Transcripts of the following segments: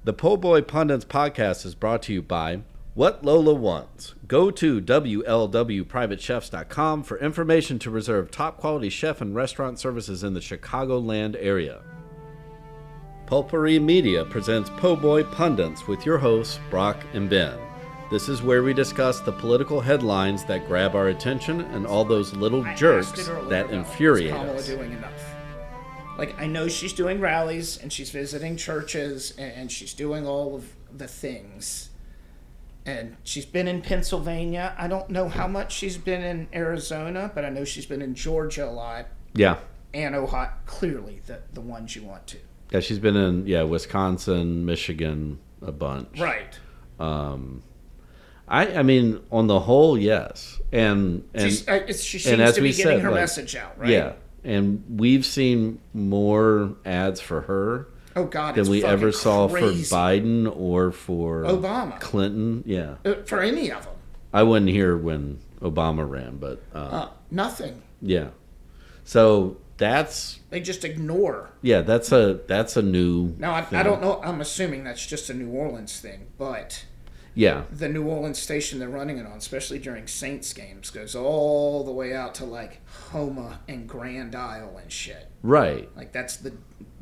The Po' Boy Pundits podcast is brought to you by What Lola Wants. Go to WLWPrivateChefs.com for information to reserve top quality chef and restaurant services in the Chicagoland area. Pulpery Media presents Po' Boy Pundits with your hosts, Brock and Ben. This is where we discuss the political headlines that grab our attention and all those little jerks that infuriate us. Doing enough? Like, I know she's doing rallies and she's visiting churches and she's doing all of the things. And she's been in Pennsylvania. I don't know how much she's been in Arizona, but I know she's been in Georgia a lot. Yeah. And Ohio. Clearly the ones you want to. Yeah, she's been in Wisconsin, Michigan a bunch. Right. I mean, on the whole, yes. And she seems to be getting her message out, right? Yeah. And we've seen more ads for her than we ever saw for Biden or for Obama, Clinton. Yeah. For any of them. I wasn't here when Obama ran, but nothing. Yeah. So they just ignore. Yeah, that's a new. Now I don't know. I'm assuming that's just a New Orleans thing, but. Yeah. The New Orleans station they're running it on, especially during Saints games, goes all the way out to like Houma and Grand Isle and shit. Right. Like that's the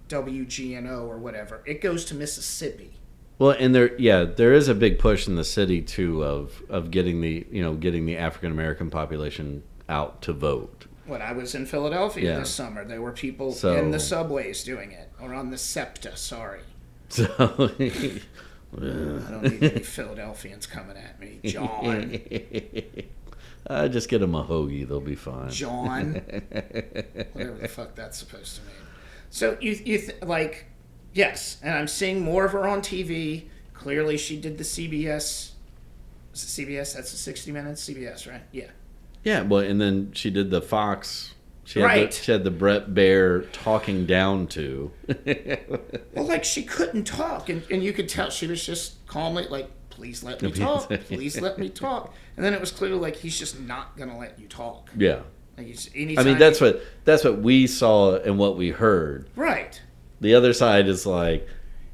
WGNO or whatever. It goes to Mississippi. Well, and there is a big push in the city too of getting the African American population out to vote. When I was in Philadelphia this summer, there were people in the subways doing it, or on the SEPTA. Sorry. So. I don't need any Philadelphians coming at me, John. Just get them a hoagie; they'll be fine. John, whatever the fuck that's supposed to mean. So yes, and I'm seeing more of her on TV. Clearly, she did the CBS. Is it CBS? That's the 60 Minutes. CBS, right? Yeah. Yeah. Well, and then she did the Fox. She had the Brett Baer talking down to. Well, like she couldn't talk, and you could tell she was just calmly like, "Please let me talk, please let me talk." And then it was clearly like he's just not gonna let you talk. Yeah. Like that's what we saw and what we heard. Right. The other side is like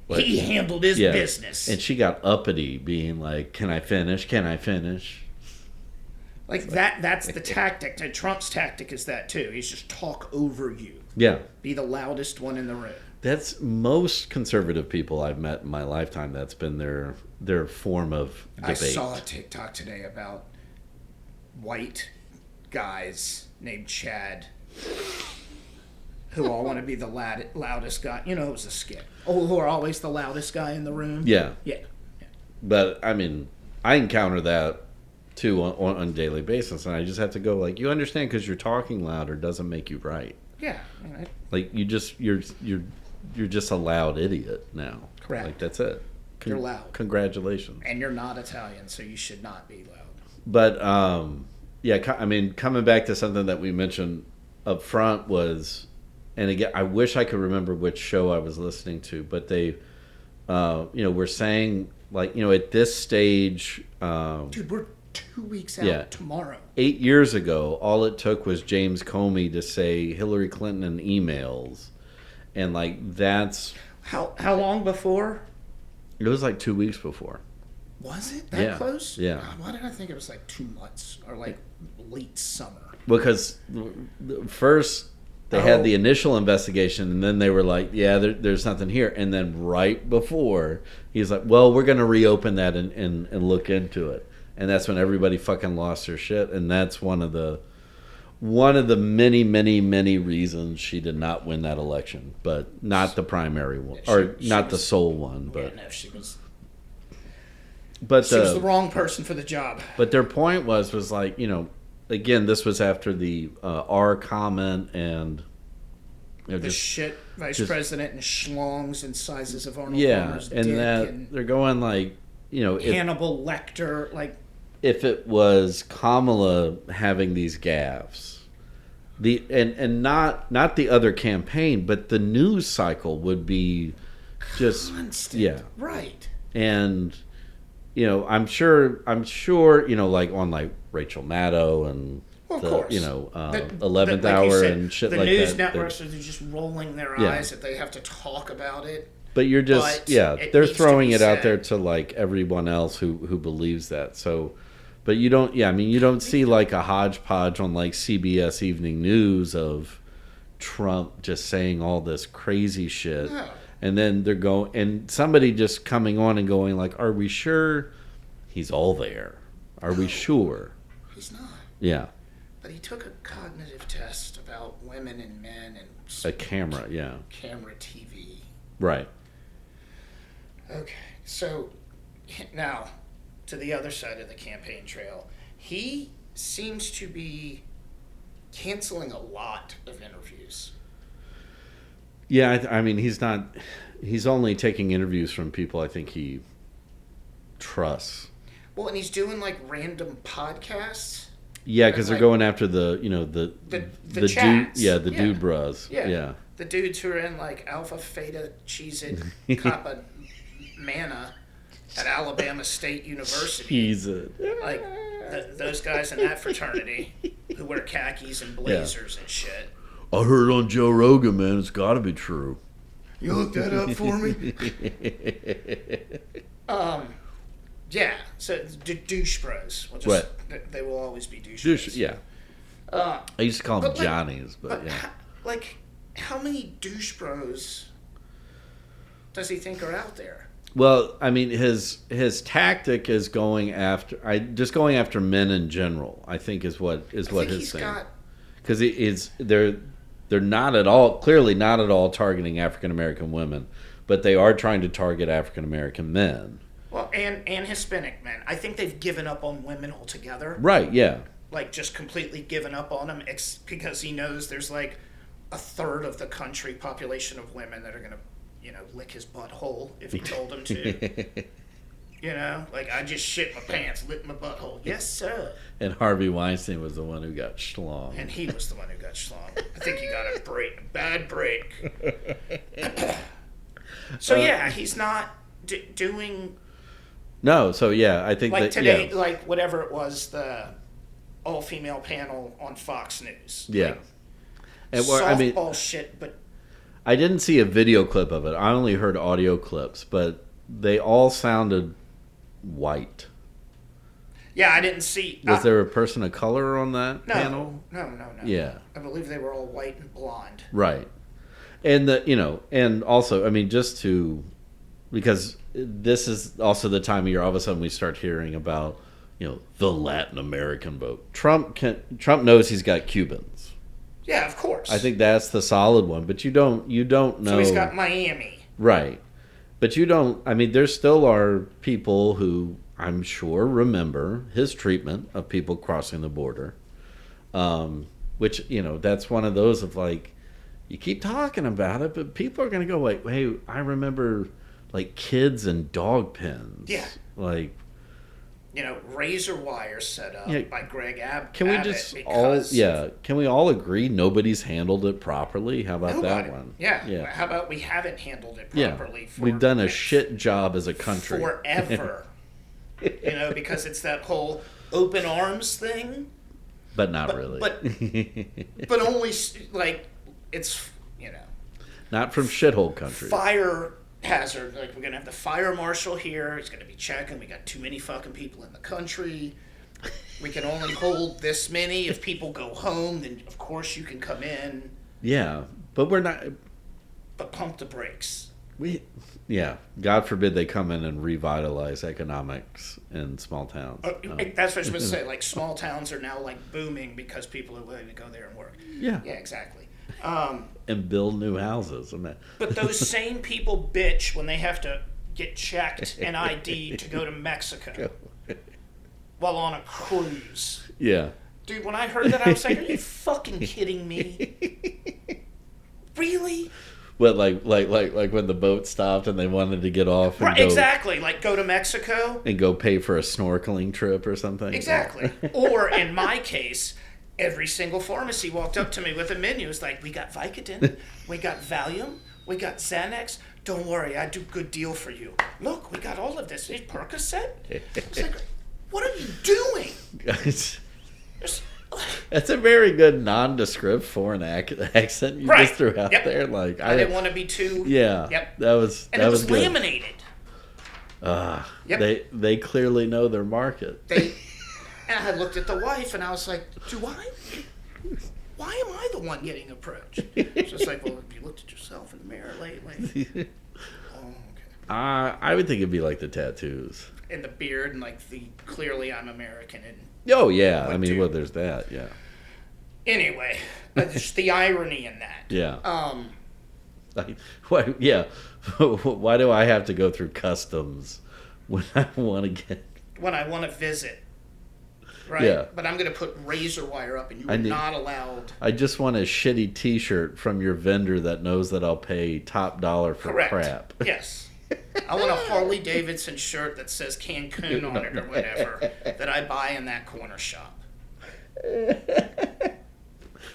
he handled his business, and she got uppity, being like, "Can I finish? Can I finish?" Like that's the tactic. Trump's tactic is that too. He's just talk over you. Yeah. Be the loudest one in the room. That's most conservative people I've met in my lifetime. That's been their form of debate. I saw a TikTok today about white guys named Chad who all want to be the loudest guy. You know, it was a skit. Who are always the loudest guy in the room. Yeah. Yeah. But, I mean, I encounter that too on a daily basis, and I just have to go like, you understand, because you're talking louder doesn't make you right. Yeah, right. Like you're just a loud idiot now. Correct. Like that's it. You're loud. Congratulations. And you're not Italian, so you should not be loud. But I mean, coming back to something that we mentioned up front was, and again, I wish I could remember which show I was listening to, but they, were saying like, at this stage, dude, we're 2 weeks out tomorrow. 8 years ago, all it took was James Comey to say Hillary Clinton in emails, and like that's how long before? It was like 2 weeks before. Was it that close? Yeah. Why did I think it was like 2 months or like late summer? Because first they had the initial investigation, and then they were like, there's nothing here. And then right before, he's like, well, we're going to reopen that and look into it. And that's when everybody fucking lost their shit. And that's one of the many, many, many reasons she did not win that election. But not the primary one. The sole one. But yeah, no, she was the wrong person for the job. But their point was like, again, this was after the R comment and the shit vice president and schlongs and sizes of Arnold Palmer's and dick that they're going like, Hannibal Lecter, like if it was Kamala having these gaffes, and not the other campaign, but the news cycle would be just constant, right? And I'm sure, like on like Rachel Maddow and of course. 11th Hour and shit like that. The news networks are just rolling their eyes that they have to talk about it. But you're just But they're needs to throwing be it out said. there to like everyone else who believes that. So, but you don't. Yeah, I mean, you don't see like a hodgepodge on like CBS Evening News of Trump just saying all this crazy shit, No. and then they're going and somebody just coming on and going like, "Are we sure he's all there? Are we sure?" He's not. Yeah, But he took a cognitive test about women and men and a camera. Yeah, camera TV. right. Okay, so now to the other side of the campaign trail. He seems to be canceling a lot of interviews. Yeah, I mean, he's not. He's only taking interviews from people I think he trusts. Well, and he's doing like random podcasts. Yeah, because And, they're like, going after the the chats. dude, the Yeah. dude bras. Yeah. Yeah. The dudes who are in like Alpha Theta Cheez-It Kappa Mana at Alabama State University. He's Like those guys in that fraternity who wear khakis and blazers and shit. I heard on Joe Rogan, man. It's got to be true. You look that up for me? Yeah, so douche bros. We'll just, they will always be douche bros. Yeah. I used to call them but, like- Johnnies, but yeah. How many douche bros does he think are out there? Well, I mean, his tactic is going after men in general. I think is what his thing. Because they're not at all clearly not at all targeting African American women, but they are trying to target African American men. Well, and Hispanic men. I think they've given up on women altogether. Right? Yeah. Like just completely given up on them, because he knows there's like a third of the country population of women that are gonna, lick his butthole if he told them to. Like I just shit my pants, lick my butthole. Yes, sir. And Harvey Weinstein was the one who got schlong. And he was the one who got schlong. I think he got a bad break. So yeah, he's not doing. No, so yeah, I think like that today, like whatever it was, the all-female panel on Fox News. Yeah. Like, And softball shit, but I didn't see a video clip of it. I only heard audio clips, but they all sounded white. yeah, I didn't see. Was there a person of color on that panel? No. Yeah. I believe they were all white and blonde. Right. And and also, I mean, because this is also the time of year all of a sudden we start hearing about, the Latin American vote. Trump knows he's got Cubans. Yeah, of course. I think that's the solid one, but you don't know. So he's got Miami. Right. But you don't, I mean, there still are people who I'm sure remember his treatment of people crossing the border. Which, that's one of those of like, you keep talking about it, but people are going to go, wait, I remember like kids in dog pens. Yeah. Like, razor wire set up by Greg Abbott. Can we just can we all agree nobody's handled it properly? How about that one? Yeah. How about we haven't handled it properly? Yeah. We've done a shit job as a country. Forever. Because it's that whole open arms thing. But not really. But only, like, it's, Not from shithole country. Fire hazard. Like, we're going to have the fire marshal here. He's going to be checking. We got too many fucking people in the country. We can only hold this many. If people go home, then of course you can come in. Yeah, but we're not. But pump the brakes. God forbid they come in and revitalize economics in small towns. That's what I was supposed to say. Like, small towns are now, like, booming because people are willing to go there and work. Yeah. Yeah, exactly. And build new houses. But those same people bitch when they have to get checked and ID to go to Mexico while on a cruise. Yeah. Dude, when I heard that, I was like, are you fucking kidding me? Really? What, like when the boat stopped and they wanted to get off and right, exactly. Like, go to Mexico. And go pay for a snorkeling trip or something. Exactly. Or, in my case, every single pharmacy walked up to me with a menu. It's like, we got Vicodin, we got Valium, we got Xanax. Don't worry, I do good deal for you. Look, we got all of this. Percocet? It's like, what are you doing? That's a very good nondescript foreign accent you just threw out there. Like I didn't want to be too. Yeah. Yep. That was and that it was good. laminated. They clearly know their market. And I looked at the wife and I was like, why am I the one getting approached? It's just like, well, have you looked at yourself in the mirror lately? Oh, okay. I would think it'd be like the tattoos. And the beard and like clearly I'm American. And oh, yeah. I mean, well, there's that, yeah. Anyway, just the irony in that. Yeah. Why do I have to go through customs when I want to visit? Right? Yeah. But I'm going to put razor wire up and you're not allowed. I just want a shitty t-shirt from your vendor that knows that I'll pay top dollar for crap. Yes. I want a Harley Davidson shirt that says Cancun on it or whatever that I buy in that corner shop.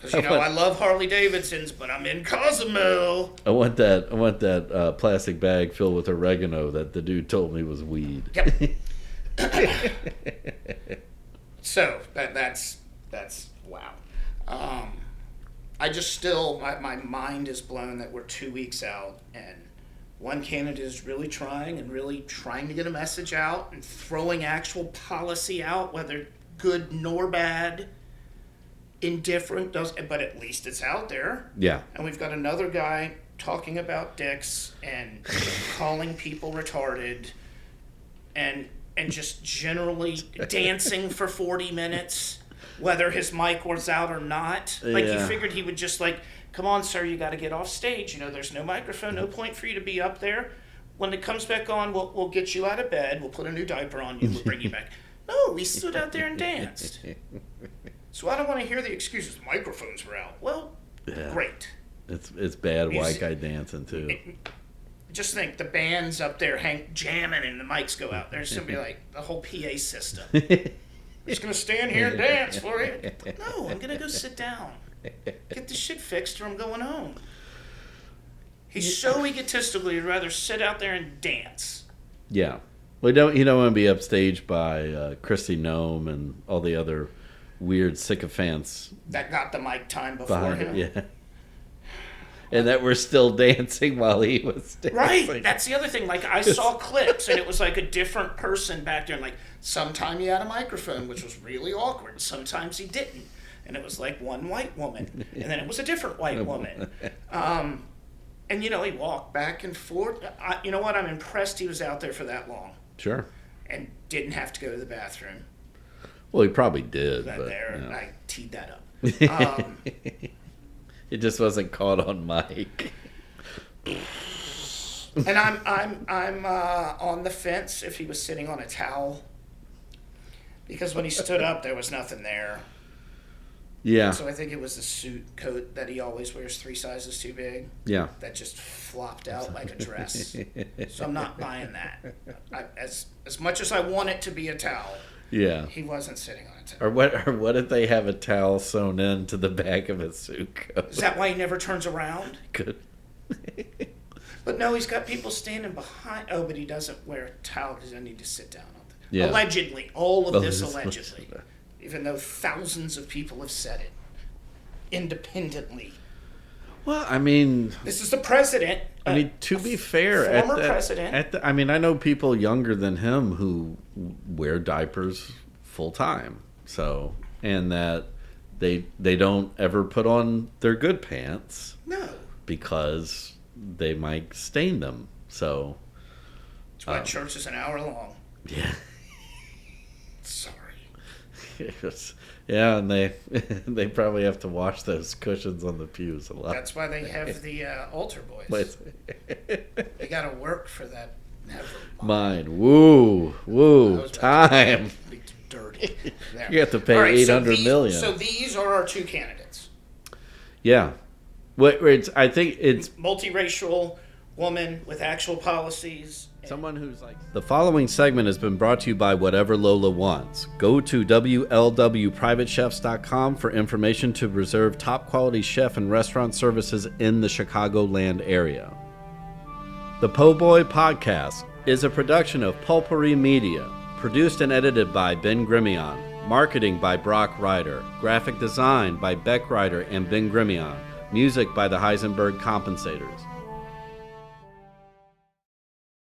Because, I love Harley Davidsons, but I'm in Cozumel. I want that plastic bag filled with oregano that the dude told me was weed. Yep. So that's wow. I just still my mind is blown that we're 2 weeks out and one candidate is really trying to get a message out and throwing actual policy out, whether good nor bad, indifferent but at least it's out there. Yeah. And we've got another guy talking about dicks and calling people retarded and just generally dancing for 40 minutes, whether his mic was out or not. Like, you figured he would just like, come on, sir, you got to get off stage. There's no microphone, no point for you to be up there. When it comes back on, we'll get you out of bed. We'll put a new diaper on you. We'll bring you back. No, we stood out there and danced. So I don't want to hear the excuses. Microphones were out. Well, great. It's bad white guy dancing, too. Just think, the band's up there jamming and the mics go out. There's somebody like the whole PA system. I'm just going to stand here and dance for you. No, I'm going to go sit down. Get this shit fixed or I'm going home. He's so egotistical, he'd rather sit out there and dance. Yeah. Well, you don't want to be upstaged by Christy Nome and all the other weird sycophants. That got the mic time before him. Yeah. And that we're still dancing while he was dancing. Right. That's the other thing. Like, I saw clips, and it was like a different person back there. And like, sometime he had a microphone, which was really awkward. Sometimes he didn't. And it was like one white woman. And then it was a different white woman. And, he walked back and forth. You know what? I'm impressed he was out there for that long. Sure. And didn't have to go to the bathroom. Well, he probably did. But I teed that up. It just wasn't caught on mic. And I'm on the fence if he was sitting on a towel, because when he stood up, there was nothing there. Yeah. So I think it was the suit coat that he always wears 3 sizes too big. Yeah. That just flopped out like a dress. So I'm not buying that. As much as I want it to be a towel. Yeah. He wasn't sitting on a towel. Or what if they have a towel sewn into the back of his suit coat? Is that why he never turns around? Good. But no, he's got people standing behind. Oh, but he doesn't wear a towel because I need to sit down. Yeah. Allegedly. All of this allegedly. Even though thousands of people have said it. Independently. Well, I mean... This is the president. I mean, to be fair... Former president. I mean, I know people younger than him who wear diapers full time. So, and that they don't ever put on their good pants. No. Because they might stain them. So... That's why church is an hour long. Yeah. Sorry. Yeah, and they probably have to wash those cushions on the pews a lot. That's why they have the altar boys. They got to work for that. Never mind. Woo, time. Be dirty. There. You have to pay $800 million. So these are our 2 candidates. Yeah, I think it's multiracial woman with actual policies. Someone who's like... The following segment has been brought to you by Whatever Lola Wants. Go to WLWPrivateChefs.com for information to reserve top quality chef and restaurant services in the Chicagoland area. The Po' Boy Podcast is a production of Pulpery Media, produced and edited by Ben Grimion. Marketing by Brock Ryder. Graphic design by Beck Ryder and Ben Grimion. Music by the Heisenberg Compensators.